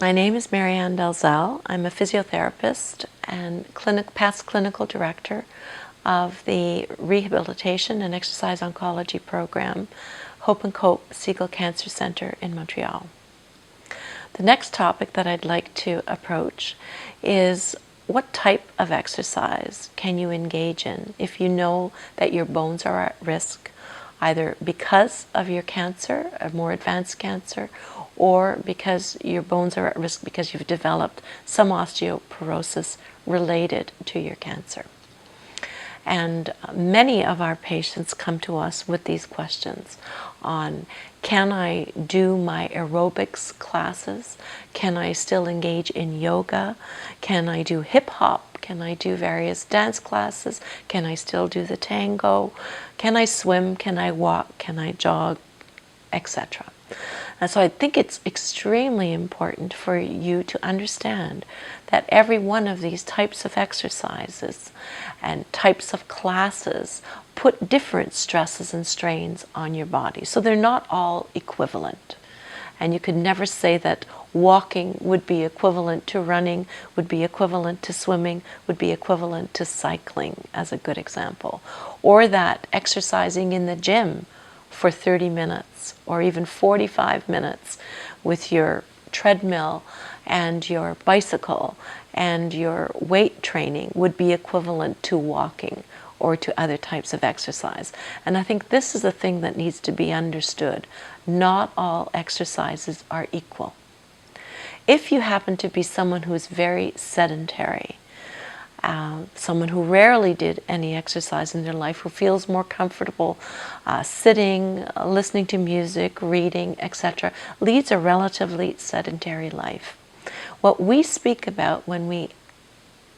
My name is Marianne Dalzell. I'm a physiotherapist and past clinical director of the Rehabilitation and Exercise Oncology Program, Hope and Cope Siegel Cancer Center in Montreal. The next topic that I'd like to approach is what type of exercise can you engage in if you know that your bones are at risk, either because of your cancer, a more advanced cancer, or because your bones are at risk because you've developed some osteoporosis related to your cancer. And many of our patients come to us with these questions on, can I do my aerobics classes? Can I still engage in yoga? Can I do hip hop? Can I do various dance classes? Can I still do the tango? Can I swim? Can I walk? Can I jog? Etc. And so I think it's extremely important for you to understand that every one of these types of exercises and types of classes put different stresses and strains on your body. So they're not all equivalent. And you could never say that walking would be equivalent to running, would be equivalent to swimming, would be equivalent to cycling, as a good example. Or that exercising in the gym for 30 minutes or even 45 minutes with your treadmill and your bicycle and your weight training would be equivalent to walking or to other types of exercise. And I think this is the thing that needs to be understood. Not all exercises are equal. If you happen to be someone who is very sedentary, someone who rarely did any exercise in their life, who feels more comfortable sitting, listening to music, reading, etc., leads a relatively sedentary life. What we speak about when we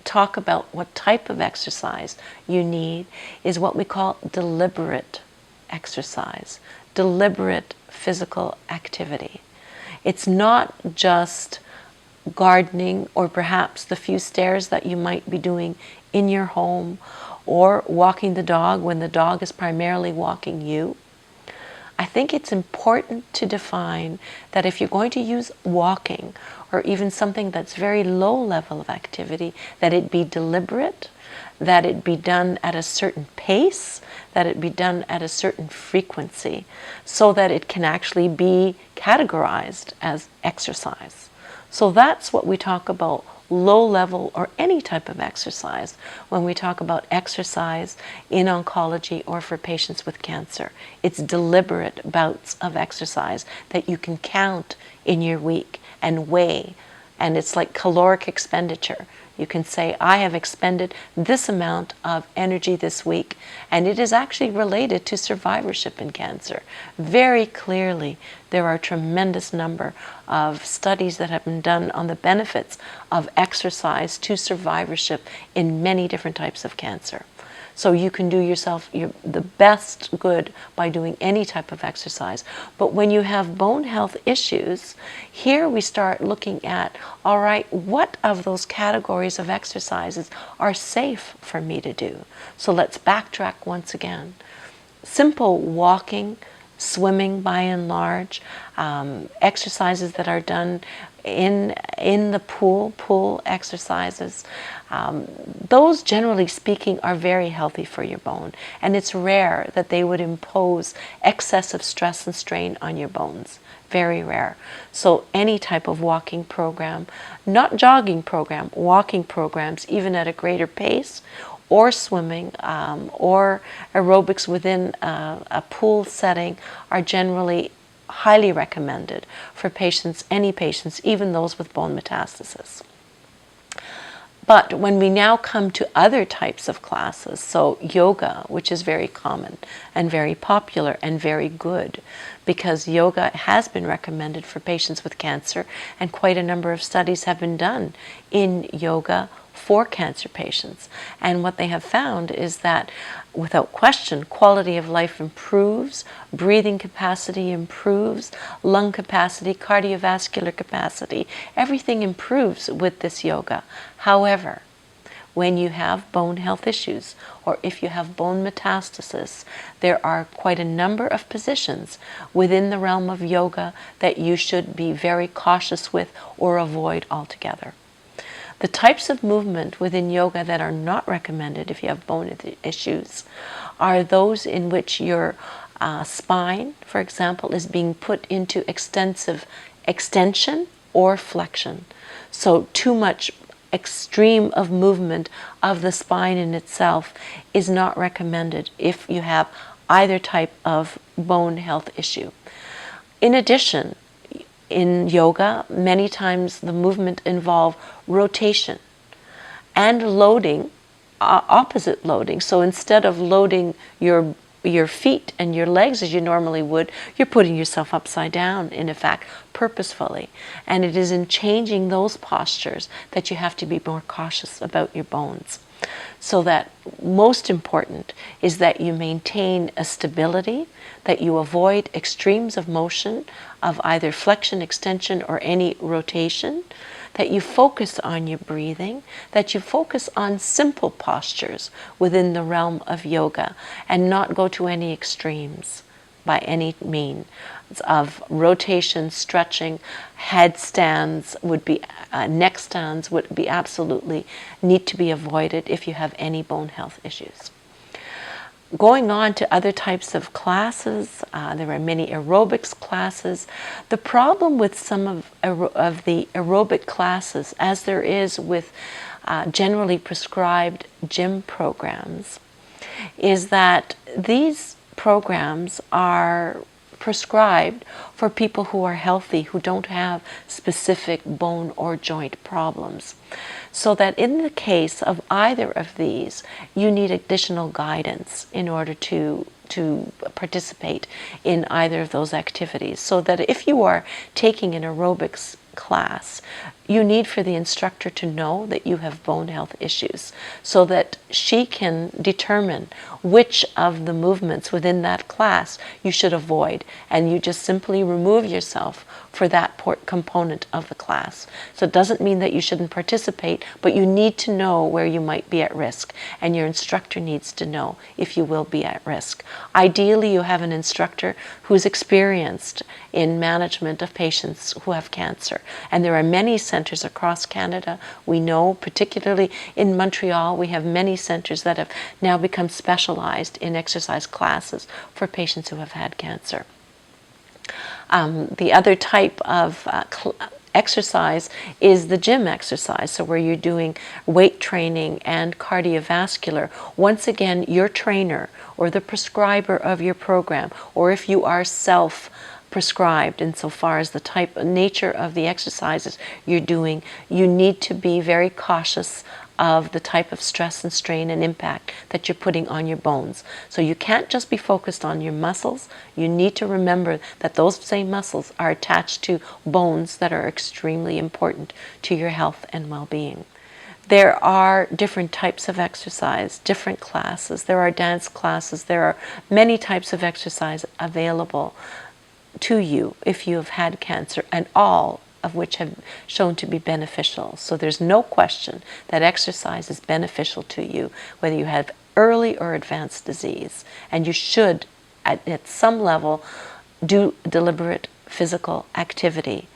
talk about what type of exercise you need is what we call deliberate exercise, deliberate physical activity. It's not just gardening or perhaps the few stairs that you might be doing in your home or walking the dog when the dog is primarily walking you. I think it's important to define that if you're going to use walking or even something that's very low level of activity, that it be deliberate, that it be done at a certain pace, that it be done at a certain frequency, so that it can actually be categorized as exercise. So that's what we talk about low level or any type of exercise when we talk about exercise in oncology or for patients with cancer. It's deliberate bouts of exercise that you can count in your week and weigh, and it's like caloric expenditure. You can say, I have expended this amount of energy this week, and it is actually related to survivorship in cancer. Very clearly, there are a tremendous number of studies that have been done on the benefits of exercise to survivorship in many different types of cancer. So you can do yourself the best good by doing any type of exercise. But when you have bone health issues, here we start looking at, all right, what of those categories of exercises are safe for me to do? So let's backtrack once again. Simple walking, swimming by and large, exercises that are done in the pool exercises, those generally speaking are very healthy for your bone, and it's rare that they would impose excessive stress and strain on your bones. Very rare. So any type of walking program, not jogging program, walking programs, even at a greater pace, or swimming, or aerobics within a pool setting are generally highly recommended for patients, any patients, even those with bone metastasis. But when we now come to other types of classes, so yoga, which is very common and very popular and very good, because yoga has been recommended for patients with cancer, and quite a number of studies have been done in yoga for cancer patients. And what they have found is that, without question, quality of life improves, breathing capacity improves, lung capacity, cardiovascular capacity, everything improves with this yoga. However, when you have bone health issues or if you have bone metastasis, there are quite a number of positions within the realm of yoga that you should be very cautious with or avoid altogether. The types of movement within yoga that are not recommended if you have bone issues are those in which your spine, for example, is being put into extensive extension or flexion. So too much extreme of movement of the spine in itself is not recommended if you have either type of bone health issue. In addition, in yoga, many times the movement involves rotation and loading, opposite loading. So instead of loading your feet and your legs as you normally would, you're putting yourself upside down, in effect, purposefully. And it is in changing those postures that you have to be more cautious about your bones. So that most important is that you maintain a stability, that you avoid extremes of motion of either flexion, extension, or any rotation, that you focus on your breathing, that you focus on simple postures within the realm of yoga and not go to any extremes by any means of rotation, stretching, headstands would be, neck stands would be absolutely need to be avoided if you have any bone health issues. Going on to other types of classes, there are many aerobics classes. The problem with some of the aerobic classes, as there is with generally prescribed gym programs, is that these programs are prescribed for people who are healthy, who don't have specific bone or joint problems. So that in the case of either of these, you need additional guidance in order to participate in either of those activities. So that if you are taking an aerobics class, you need for the instructor to know that you have bone health issues so that she can determine which of the movements within that class you should avoid, and you just simply remove yourself for that component of the class. So it doesn't mean that you shouldn't participate, but you need to know where you might be at risk, and your instructor needs to know if you will be at risk. Ideally, you have an instructor who's experienced in management of patients who have cancer, and there are many centers across Canada. We know, particularly in Montreal, we have many centers that have now become specialized in exercise classes for patients who have had cancer. The other type of exercise is the gym exercise, so where you're doing weight training and cardiovascular. Once again, your trainer or the prescriber of your program, or if you are self-prescribed insofar as the type and nature of the exercises you're doing, you need to be very cautious of the type of stress and strain and impact that you're putting on your bones. So you can't just be focused on your muscles. You need to remember that those same muscles are attached to bones that are extremely important to your health and well-being. There are different types of exercise, different classes. There are dance classes. There are many types of exercise available to you if you have had cancer, and all of which have shown to be beneficial. So there's no question that exercise is beneficial to you, whether you have early or advanced disease. And you should, at some level, do deliberate physical activity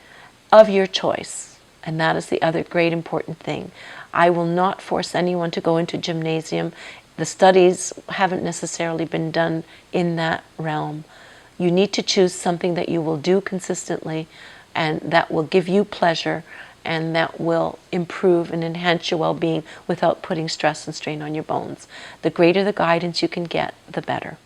of your choice. And that is the other great important thing. I will not force anyone to go into gymnasium. The studies haven't necessarily been done in that realm. You need to choose something that you will do consistently and that will give you pleasure and that will improve and enhance your well-being without putting stress and strain on your bones. The greater the guidance you can get, the better.